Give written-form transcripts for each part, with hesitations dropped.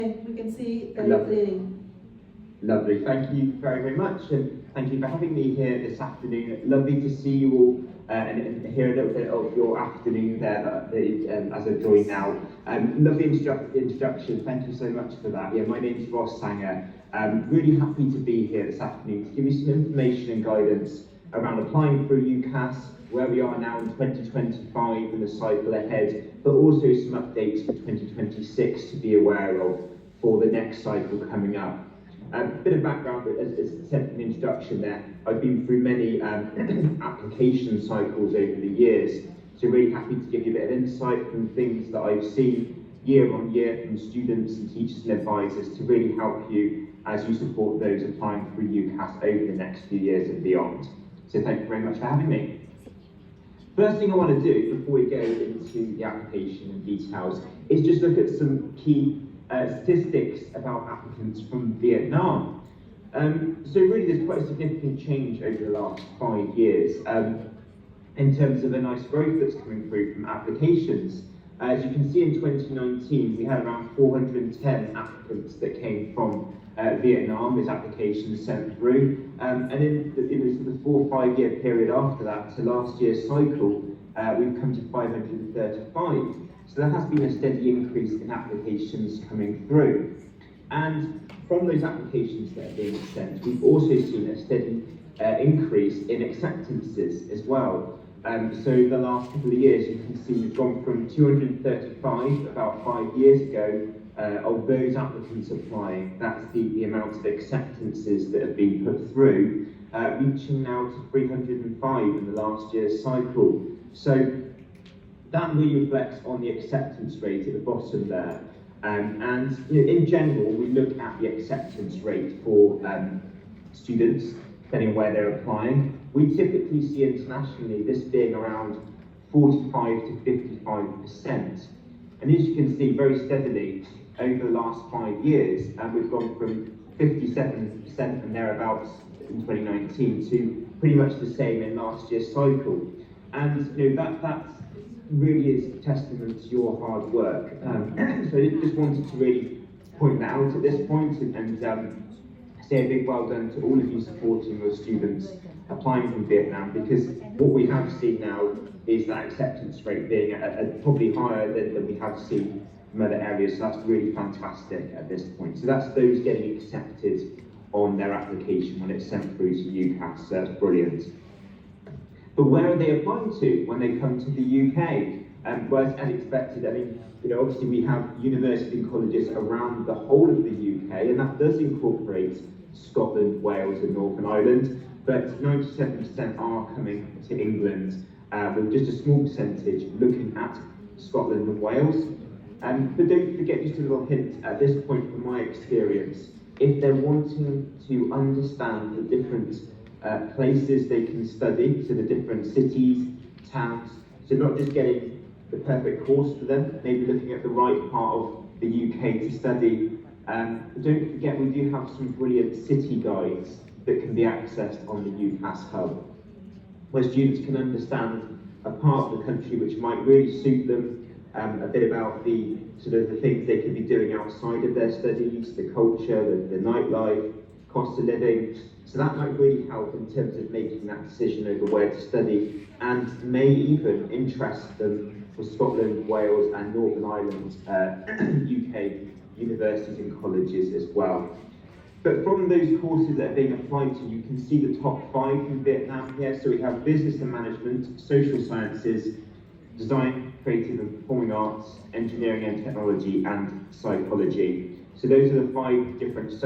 We can see that Lovely. it's raining. Lovely. Thank you very, very much, and thank you for having me here this afternoon. Lovely to see you all and hear a little bit of your afternoon there as I join now. Lovely introduction. Thank you so much for that. Yeah, my name's Ross Sanger. Really happy to be here this afternoon to give you some information and guidance around applying for UCAS, where we are now in 2025 and the cycle ahead, but also some updates for 2026 to be aware of for the next cycle coming up. A bit of background, as said in the introduction there, I've been through many application cycles over the years, so really happy to give you a bit of insight from things that I've seen year on year from students and teachers and advisors to really help you as you support those applying for UCAS over the next few years and beyond. So thank you very much for having me. First thing I want to do before we go into the application and details is just look at some key statistics about applicants from Vietnam. So really there's quite a significant change over the last 5 years in terms of a nice growth that's coming through from applications. As you can see in 2019 we had around 410 applicants that came from Vietnam as applications sent through, and in the 4 or 5 year period after that to last year's cycle we've come to 535. So there has been a steady increase in applications coming through. And from those applications that are being sent, we've also seen a steady increase in acceptances as well. So the last couple of years, you can see we've gone from 235 about 5 years ago of those applicants applying. That's the amount of acceptances that have been put through, reaching now to 305 in the last year's cycle. So that really reflects on the acceptance rate at the bottom there. And in general, we look at the acceptance rate for students, depending on where they're applying. We typically see internationally this being around 45 to 55%. And as you can see very steadily over the last 5 years, we've gone from 57% and thereabouts in 2019 to pretty much the same in last year's cycle. And that's really is a testament to your hard work. So I just wanted to really point that out at this point and say a big well done to all of you supporting your students applying from Vietnam, because what we have seen now is that acceptance rate being probably higher than we have seen from other areas, so that's really fantastic at this point. So that's those getting accepted on their application when it's sent through to UCAS, so that's brilliant. But where are they applying to when they come to the UK? Well, as expected, I mean, obviously we have universities and colleges around the whole of the UK, and that does incorporate Scotland, Wales and Northern Ireland, but 97% are coming to England, with just a small percentage looking at Scotland and Wales. But don't forget, just a little hint at this point from my experience, if they're wanting to understand the different places they can study, so the different cities, towns, so not just getting the perfect course for them, maybe looking at the right part of the UK to study. Don't forget, we do have some brilliant city guides that can be accessed on the UCAS Hub, where students can understand a part of the country which might really suit them, a bit about the sort of the things they could be doing outside of their studies, the culture, the nightlife, cost of living. So that might really help in terms of making that decision over where to study, and may even interest them for Scotland, Wales and Northern Ireland UK universities and colleges as well. But from those courses that are being applied to, you can see the top 5 from Vietnam here. So we have business and management, social sciences, design, creative and performing arts, engineering and technology and psychology. So those are the 5 different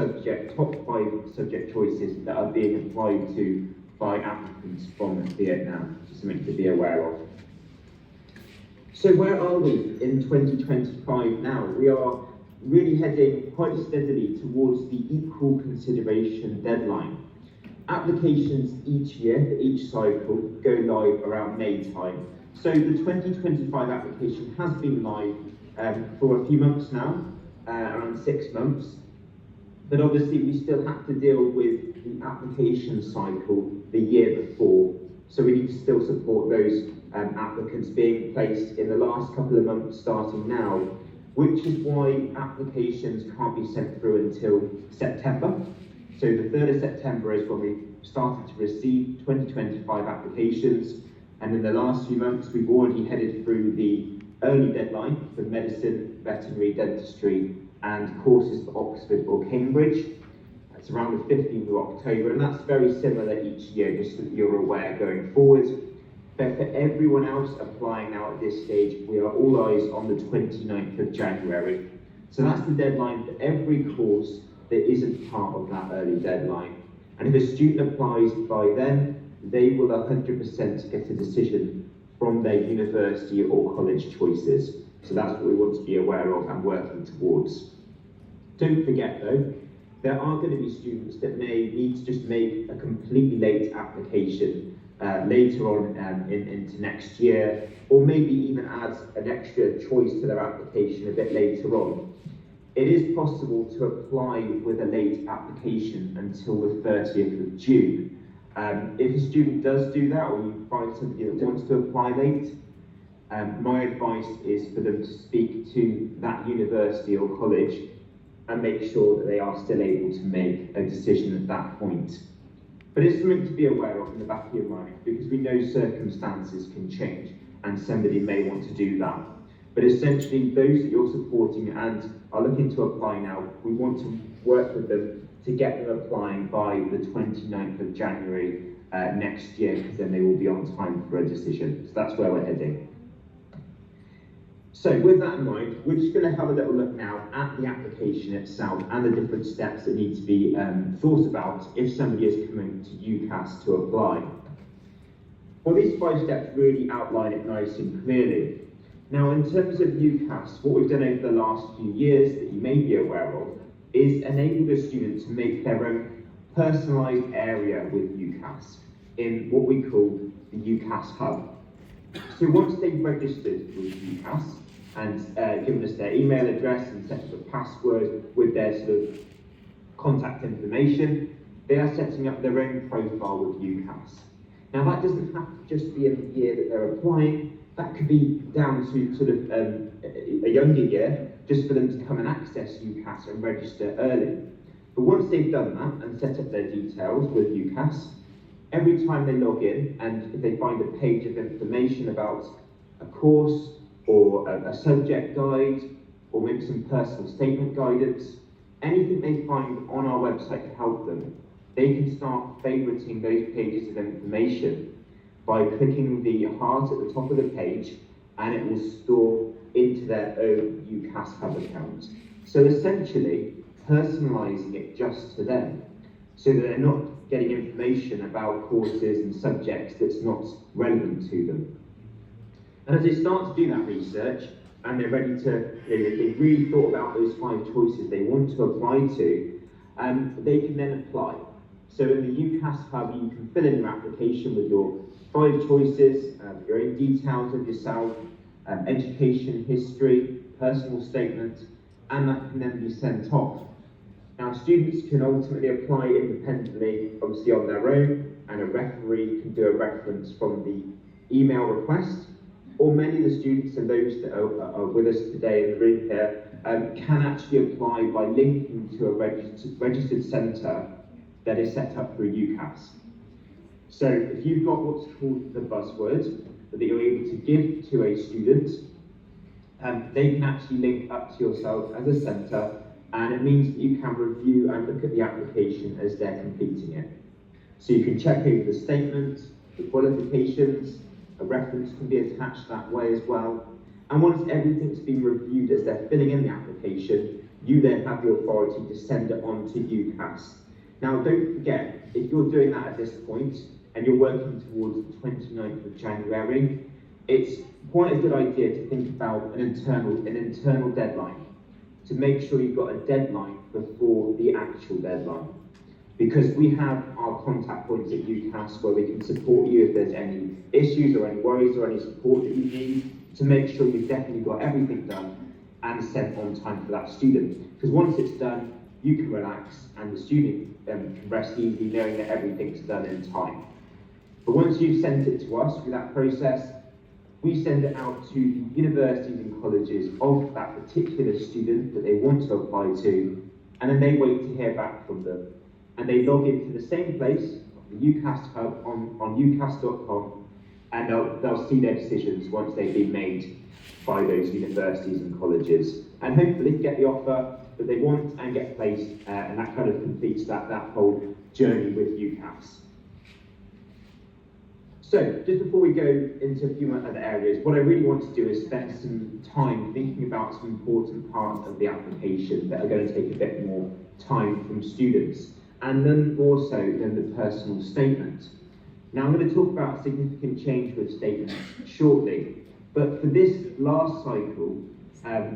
top 5 subject choices that are being applied to by applicants from Vietnam, so something to be aware of. So where are we in 2025 now? We are really heading quite steadily towards the equal consideration deadline. Applications each year for each cycle go live around May time. So the 2025 application has been live for a few months now, around 6 months, but obviously we still have to deal with the application cycle the year before, so we need to still support those applicants being placed in the last couple of months starting now which is why applications can't be sent through until September. So the 3rd of September is when we started to receive 2025 applications, and in the last few months we've already headed through the early deadline for medicine, veterinary, dentistry and courses for Oxford or Cambridge. It's around the 15th of October, and that's very similar each year, just so that you're aware going forward. But for everyone else applying now at this stage, we are all eyes on the 29th of January. So that's the deadline for every course that isn't part of that early deadline. And if a student applies by then, they will 100% get a decision from their university or college choices. So that's what we want to be aware of and working towards. Don't forget though, there are going to be students that may need to just make a completely late application later on into next year, or maybe even add an extra choice to their application a bit later on. It is possible to apply with a late application until the 30th of June. If a student does do that, or you find somebody that wants to apply late, my advice is for them to speak to that university or college and make sure that they are still able to make a decision at that point. But it's something to be aware of in the back of your mind, because we know circumstances can change and somebody may want to do that. But essentially, those that you're supporting and are looking to apply now, we want to work with them to get them applying by the 29th of January next year, because then they will be on time for a decision. So that's where we're heading. So with that in mind, we're just going to have a little look now at the application itself and the different steps that need to be thought about if somebody is coming to UCAS to apply. Well, these 5 steps really outline it nice and clearly. Now, in terms of UCAS, what we've done over the last few years that you may be aware of is enable the student to make their own personalised area with UCAS in what we call the UCAS Hub. So once they've registered with UCAS and given us their email address and set up a password with their sort of contact information, they are setting up their own profile with UCAS. Now that doesn't have to just be in the year that they're applying, that could be down to sort of a younger year, just for them to come and access UCAS and register early. But once they've done that and set up their details with UCAS, every time they log in and if they find a page of information about a course or a subject guide or maybe some personal statement guidance, anything they find on our website to help them, they can start favoriting those pages of information by clicking the heart at the top of the page, and it will store into their own UCAS Hub account. So essentially, personalising it just to them, so that they're not getting information about courses and subjects that's not relevant to them. And as they start to do that research, and they're ready to, they've really thought about those 5 choices they want to apply to, they can then apply. So in the UCAS Hub, you can fill in your application with your 5 choices, your own details of yourself, education history, personal statement, and that can then be sent off. Now, students can ultimately apply independently, obviously on their own, and a referee can do a reference from the email request, or many of the students and those that are with us today in the room here can actually apply by linking to a registered centre that is set up through UCAS. So if you've got what's called the buzzword that you're able to give to a student, they can actually link up to yourself as a centre, and it means that you can review and look at the application as they're completing it. So you can check over the statement, the qualifications, a reference can be attached that way as well. And once everything's been reviewed as they're filling in the application, you then have the authority to send it on to UCAS. Now don't forget, if you're doing that at this point and you're working towards the 29th of January, it's quite a good idea to think about an internal deadline, to make sure you've got a deadline before the actual deadline. Because we have our contact points at UCAS where we can support you if there's any issues or any worries or any support that you need, to make sure you've definitely got everything done and sent on time for that student. Because once it's done, you can relax and the student can rest easily knowing that everything's done in time. But once you've sent it to us through that process, we send it out to the universities and colleges of that particular student that they want to apply to, and then they wait to hear back from them. And they log into the same place, the UCAS hub on ucas.com, and they'll see their decisions once they've been made by those universities and colleges, and hopefully get the offer that they want and get placed, and that kind of completes that whole journey with UCAS. So, just before we go into a few other areas, what I really want to do is spend some time thinking about some important parts of the application that are going to take a bit more time from students, and then also the personal statement. Now, I'm going to talk about significant change with statements shortly, but for this last cycle,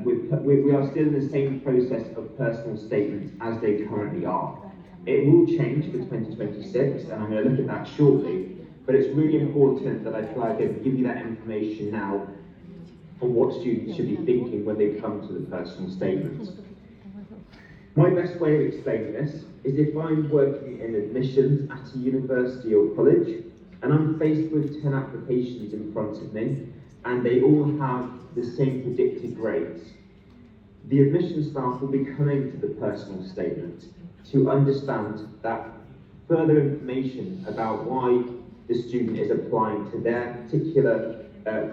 we are still in the same process of personal statements as they currently are. It will change for 2026, and I'm going to look at that shortly. But it's really important that I flag and give you that information now on what students should be thinking when they come to the personal statement. My best way of explaining this is if I'm working in admissions at a university or college, and I'm faced with 10 applications in front of me, and they all have the same predicted grades. The admissions staff will be coming to the personal statement to understand that further information about why the student is applying to their particular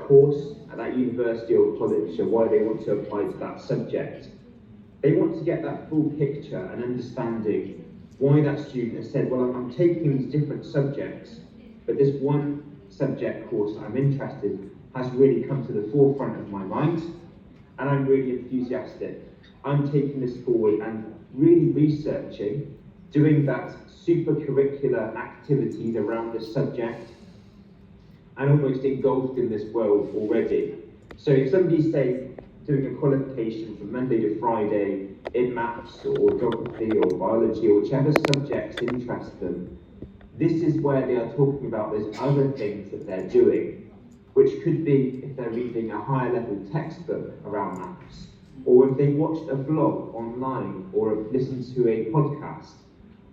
course at that university or college, or why they want to apply to that subject. They want to get that full picture and understanding why that student has said, well, I'm taking these different subjects, but this one subject course that I'm interested in has really come to the forefront of my mind, and I'm really enthusiastic. I'm taking this forward and really researching, doing that super curricular activities around this subject, and almost engulfed in this world already. So if somebody's, say, doing a qualification from Monday to Friday in maths or geography or biology or whichever subjects interest them, this is where they are talking about those other things that they're doing, which could be if they're reading a higher level textbook around maths, or if they watched a blog online, or have listened to a podcast,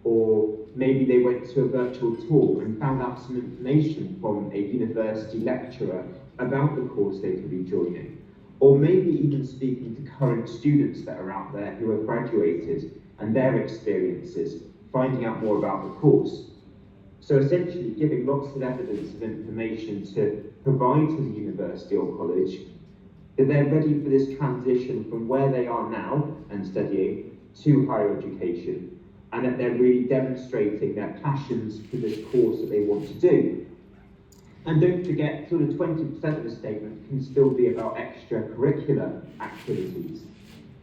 or maybe they went to a virtual tour and found out some information from a university lecturer about the course they could be joining, or maybe even speaking to current students that are out there who have graduated and their experiences, finding out more about the course. So essentially giving lots of evidence of information to provide to the university or college that they're ready for this transition from where they are now and studying to higher education, and that they're really demonstrating their passions for this course that they want to do. And don't forget, sort of 20% of the statement can still be about extracurricular activities.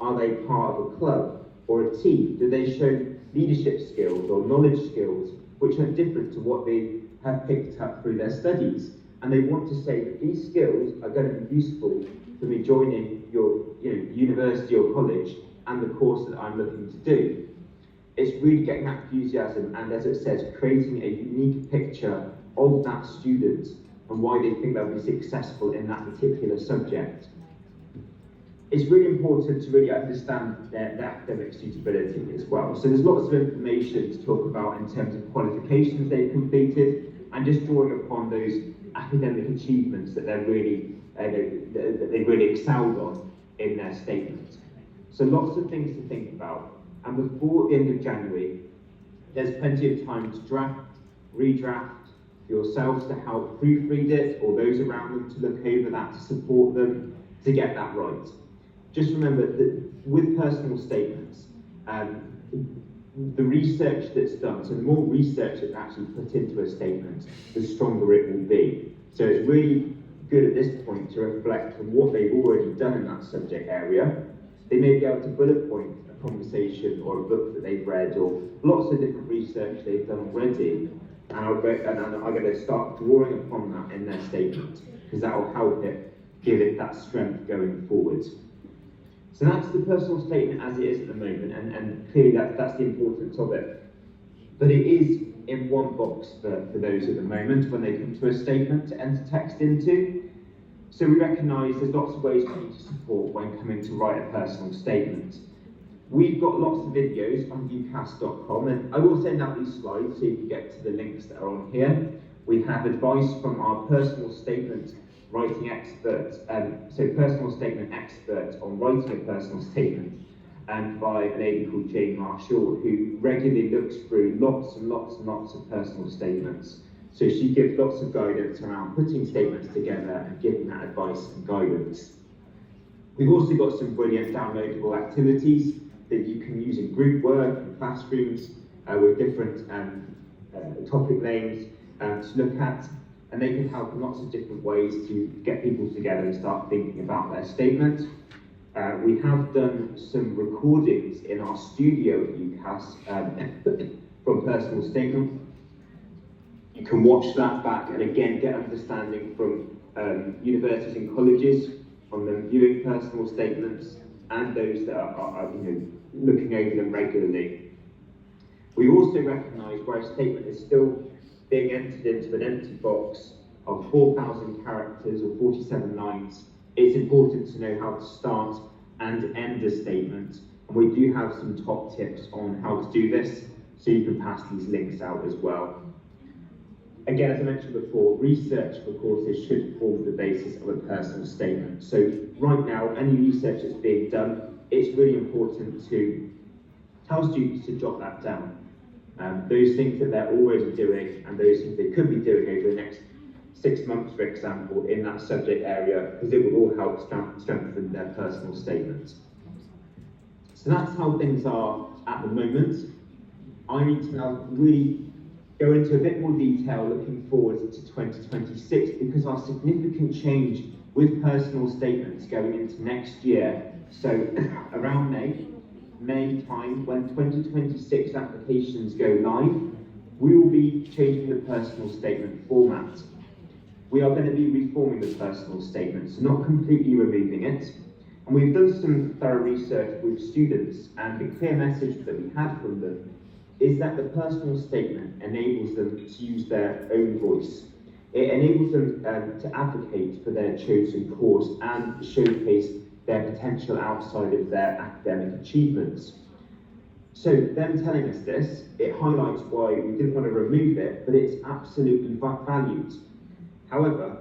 Are they part of a club or a team? Do they show leadership skills or knowledge skills which are different to what they have picked up through their studies? And they want to say that these skills are going to be useful for me joining your university or college and the course that I'm looking to do. It's really getting that enthusiasm and, as it says, creating a unique picture of that student and why they think they'll be successful in that particular subject. It's really important to really understand their academic suitability as well. So there's lots of information to talk about in terms of qualifications they've completed and just drawing upon those academic achievements that they're really that they really excelled on in their statement. So lots of things to think about. And before the end of January, there's plenty of time to draft, redraft, for yourselves to help proofread it, or those around them to look over that, to support them, to get that right. Just remember that with personal statements, the research that's done, so the more research that's actually put into a statement, the stronger it will be. So it's really good at this point to reflect on what they've already done in that subject area. They may be able to bullet point a conversation or a book that they've read, or lots of different research they've done already, and I'm going to start drawing upon that in their statement, because that will help it, give it that strength going forward. So that's the personal statement as it is at the moment, and clearly that's the importance of it. But it is in one box for those at the moment when they come to a statement to enter text into. So we recognise there's lots of ways we need to support when coming to write a personal statement. We've got lots of videos on ucas.com, and I will send out these slides so you can get to the links that are on here. We have advice from our personal statement writing expert, so personal statement expert on writing a personal statement, and by a lady called Jane Marshall, who regularly looks through lots and lots and lots of personal statements. So she gives lots of guidance around putting statements together and giving that advice and guidance. We've also got some brilliant downloadable activities that you can use in group work, in classrooms, with different topic names to look at, and they can help in lots of different ways to get people together and start thinking about their statement. We have done some recordings in our studio at UCAS from personal statement. You can watch that back and again get understanding from universities and colleges on them viewing personal statements and those that are looking over them regularly. We also recognise where a statement is still being entered into an empty box of 4,000 characters or 47 lines, it's important to know how to start and end a statement. And we do have some top tips on how to do this, so you can pass these links out as well. Again, as I mentioned before, research for courses should form the basis of a personal statement. So right now, any research that's being done, it's really important to tell students to jot that down. Those things that they're already doing and those things they could be doing over the next 6 months, for example, in that subject area, because it will all help strengthen their personal statements. So that's how things are at the moment. I need to now really go into a bit more detail looking forward to 2026, because our significant change with personal statements going into next year, so around May time, when 2026 applications go live, we will be changing the personal statement format. We are going to be reforming the personal statement, so not completely removing it. And we've done some thorough research with students, and the clear message that we had from them is that the personal statement enables them to use their own voice. It enables them to advocate for their chosen course and showcase their potential outside of their academic achievements. So them telling us this, it highlights why we didn't want to remove it, but it's absolutely valued. However,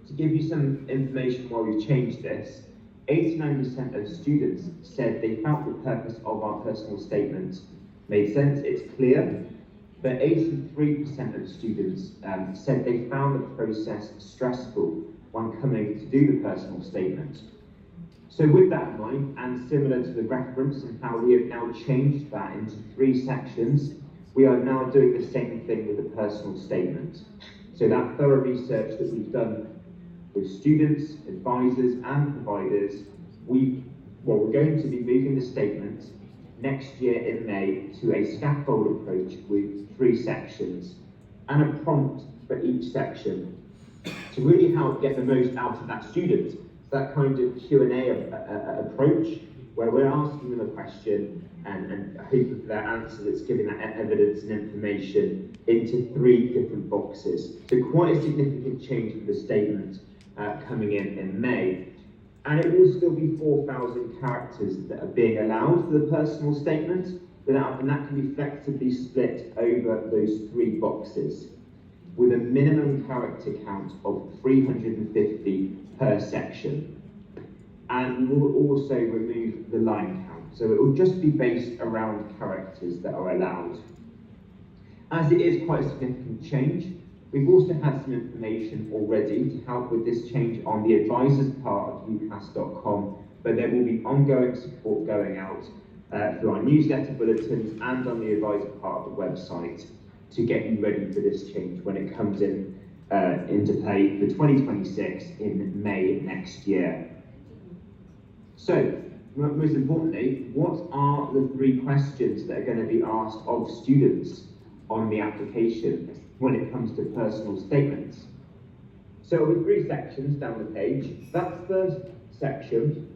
to give you some information why we've changed this, 89% of students said they felt the purpose of our personal statement made sense, it's clear, but 83% of students said they found the process stressful when coming to do the personal statement. So with that in mind, and similar to the reference and how we have now changed that into 3 sections, we are now doing the same thing with the personal statement. So that thorough research that we've done with students, advisors and providers, we're going to be moving the statement next year in May to a scaffold approach with 3 sections and a prompt for each section to really help get the most out of that student. That kind of Q&A approach where we're asking them a question and hoping for their answer that's giving that evidence and information into 3 different boxes. So quite a significant change for the statement coming in May. And it will still be 4,000 characters that are being allowed for the personal statement, and that can be flexibly split over those 3 boxes, with a minimum character count of 350 per section. And we will also remove the line count, so it will just be based around characters that are allowed. As it is quite a significant change, we've also had some information already to help with this change on the advisors part of ucas.com, but there will be ongoing support going out through our newsletter bulletins and on the advisor part of the website to get you ready for this change when it comes into play for 2026 in May next year. So, most importantly, what are the 3 questions that are going to be asked of students on the application when it comes to personal statements? So with 3 sections down the page, that first section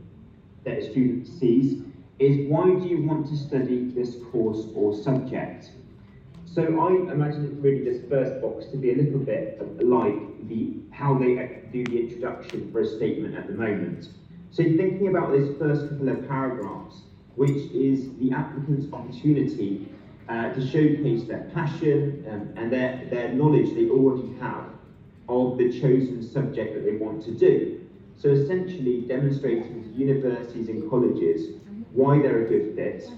that a student sees is, why do you want to study this course or subject? So I imagine really this first box to be a little bit like how they do the introduction for a statement at the moment. So thinking about this first couple of paragraphs, which is the applicant's opportunity to showcase their passion and their knowledge they already have of the chosen subject that they want to do. So essentially demonstrating to universities and colleges why they're a good fit,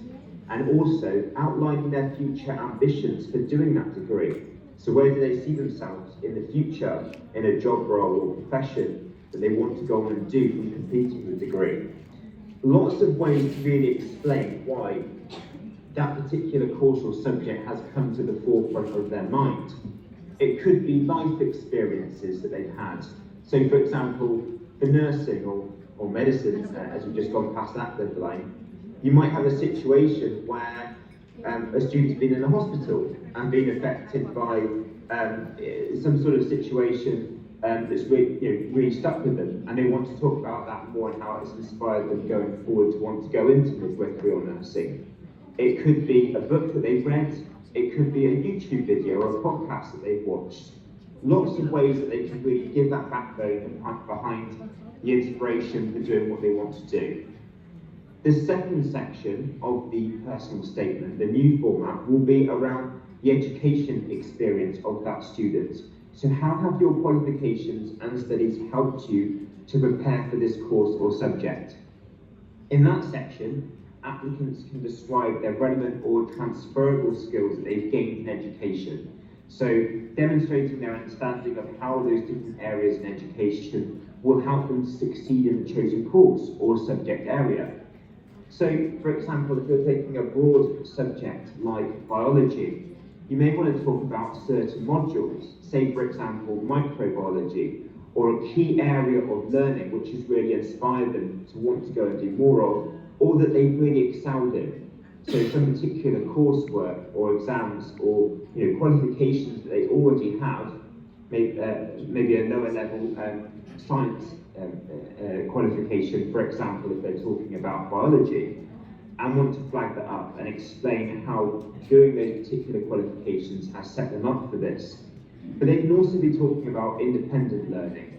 and also outlining their future ambitions for doing that degree. So where do they see themselves in the future in a job role or profession that they want to go on and do from completing the degree? Lots of ways to really explain why that particular course or subject has come to the forefront of their mind. It could be life experiences that they've had. So for example, for nursing or medicine, as we've just gone past that deadline, you might have a situation where a student's been in a hospital and been affected by some sort of situation that's really stuck with them, and they want to talk about that more and how it's inspired them going forward to want to go into midwifery or nursing. It could be a book that they've read, it could be a YouTube video or a podcast that they've watched. Lots of ways that they can really give that backbone behind the inspiration for doing what they want to do. The second section of the personal statement, the new format, will be around the education experience of that student. So how have your qualifications and studies helped you to prepare for this course or subject? In that section, applicants can describe their relevant or transferable skills that they've gained in education. So demonstrating their understanding of how those different areas in education will help them to succeed in the chosen course or subject area. So, for example, if you're taking a broad subject like biology, you may want to talk about certain modules, say for example microbiology, or a key area of learning which has really inspired them to want to go and do more of, or that they've really excelled in. So some particular coursework or exams or qualifications that they already have, maybe a lower level science qualification, for example, if they're talking about biology, and want to flag that up and explain how doing those particular qualifications has set them up for this. But they can also be talking about independent learning,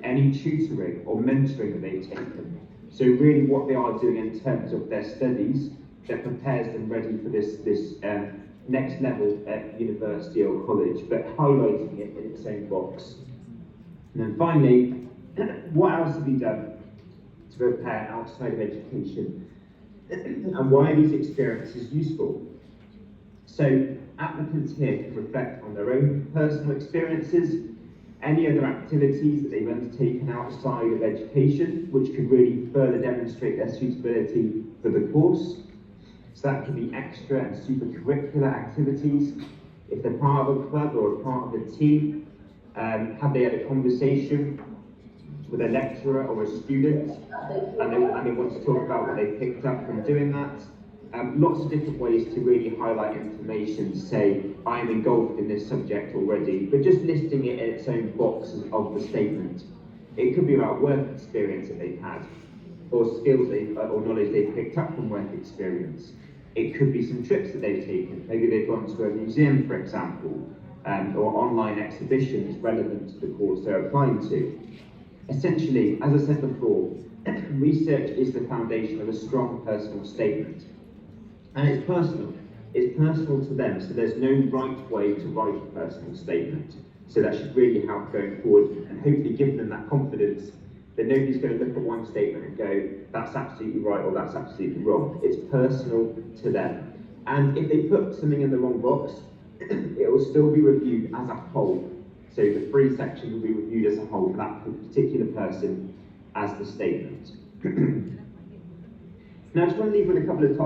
any tutoring or mentoring that they've taken. So really what they are doing in terms of their studies that prepares them ready for this next level at university or college, but highlighting it in its own box. And then finally, what else have you done to prepare outside of education? And why are these experiences useful? So applicants here can reflect on their own personal experiences, any other activities that they've undertaken outside of education, which could really further demonstrate their suitability for the course. So that could be extra and super curricular activities. If they're part of a club or a part of a team, have they had a conversation with a lecturer or a student, and they want to talk about what they picked up from doing that. Lots of different ways to really highlight information, to say, I am engulfed in this subject already, but just listing it in its own box of the statement. It could be about work experience that they've had, or skills or knowledge they've picked up from work experience. It could be some trips that they've taken. Maybe they've gone to a museum, for example, or online exhibitions relevant to the course they're applying to. Essentially, as I said before, research is the foundation of a strong personal statement. And it's personal. It's personal to them, so there's no right way to write a personal statement. So that should really help going forward and hopefully give them that confidence that nobody's going to look at one statement and go, that's absolutely right or that's absolutely wrong. It's personal to them. And if they put something in the wrong box, it will still be reviewed as a whole. So the free section will be reviewed as a whole for that particular person as the statement. Now I just want to leave with a couple of topics.